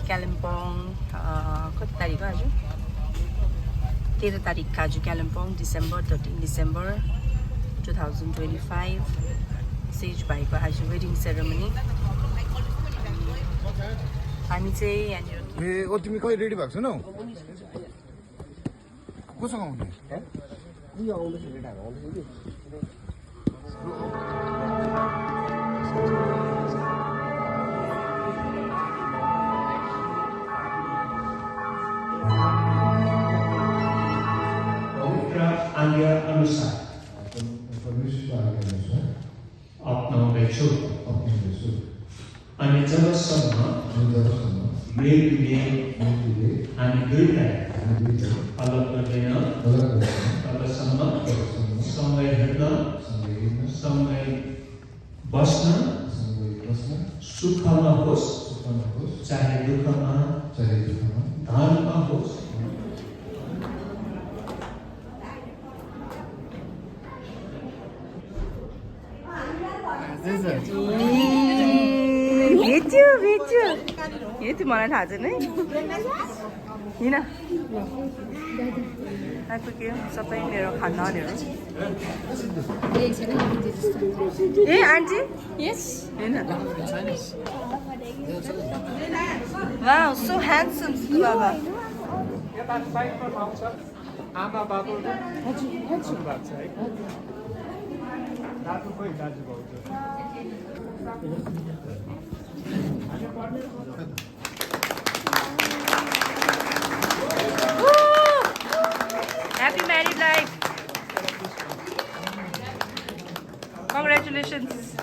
कालिम्पोङ कति तारिक हो आज 13 तारिक आज कालिम्पोङ December 13 December 2025 सेज भाइको आज वेडिङ सेरेमनी हामी चाहिँ यहाँनिर ए ओ तिमी कहिले रेडी भएको छैनौ कोसँग आउने नि आउँदैछ रेडी आउँदैछ आज्ञा अनुसार अपनाउँदैछु अनि जबसम्म मृत्युले हामी दुईलाई अलग गर्दैन तबसम्म सँगै हिँड्न सँगै बस्न सुखमा होस् चाहे दुःखमा धनमा होस् भेट्यो मलाई थाहा छैन है हिँड आइपुग्यो सबै मेरो खानाहरू ए आन्टी यस हैन वाउ सो ह्यान्डसम बाबा आमा बाबु हजुर भएको छ है दाजु खोइ दाजु भाउजू Happy married life. Congratulations.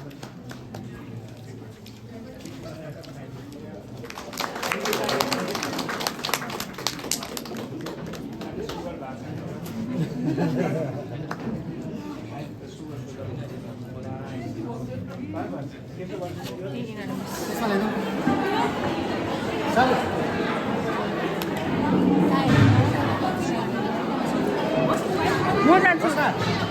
More than that.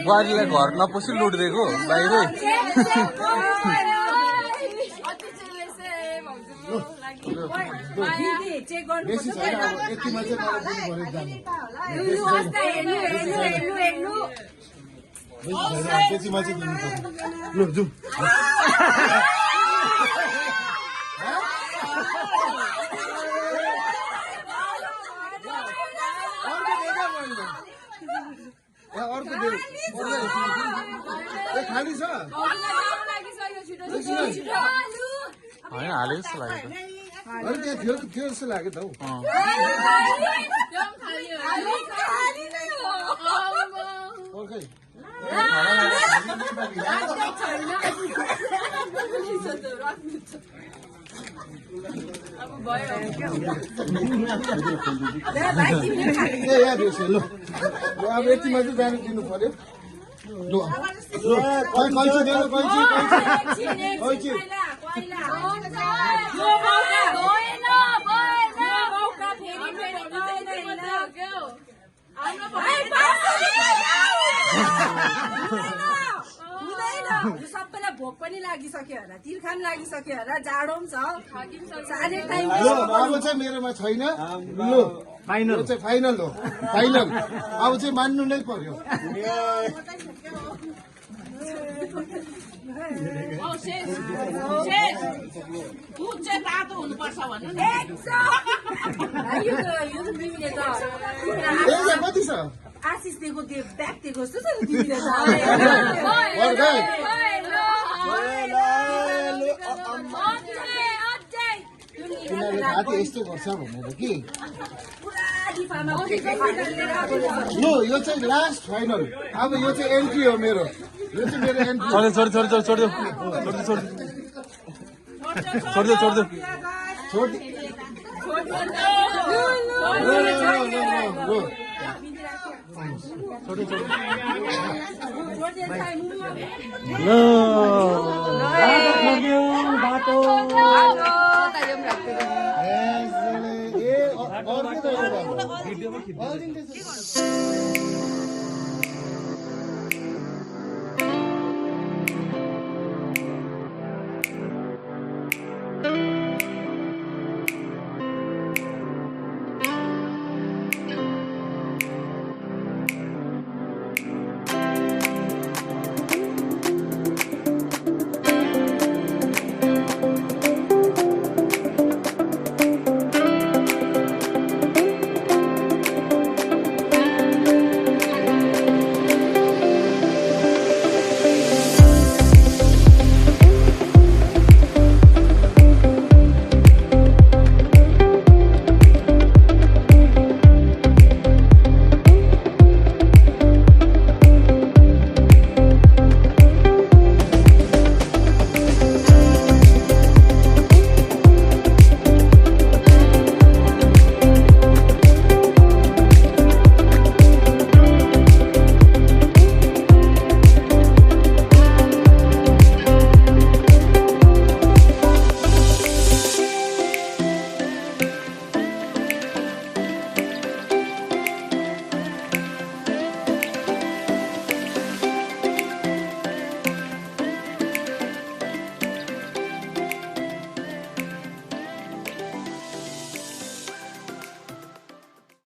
बुहारीलाई घर नपसी लुटिदिएको बाहिरै खाली छ होइन हाले जस्तो लाग्यो अरू त्यहाँ थियो थियो जस्तो लाग्यो त हौ अब यतिमा चाहिँ जानु दिनु पर्यो सबैलाई भोक पनि लागिसक्यो होला तिर्खा पनि लागिसक्यो होला जाडो पनि छ साह्रै टाइम ल अब चाहिँ मेरोमा छैन ल फाइनल चाहिँ फाइनल हो फाइनल अब चाहिँ मान्नु नै पर्यो कति छ आशिष दिएको त्यो ब्याग दिएको जस्तो छ नि तिमीले तिमीहरूले थाहा थियो यस्तो गर्छ भनेर कि ल यो चाहिँ लास्ट फाइनल अब यो चाहिँ एन्ट्री हो मेरो यो चाहिँ मेरो एन्ट्री बाटो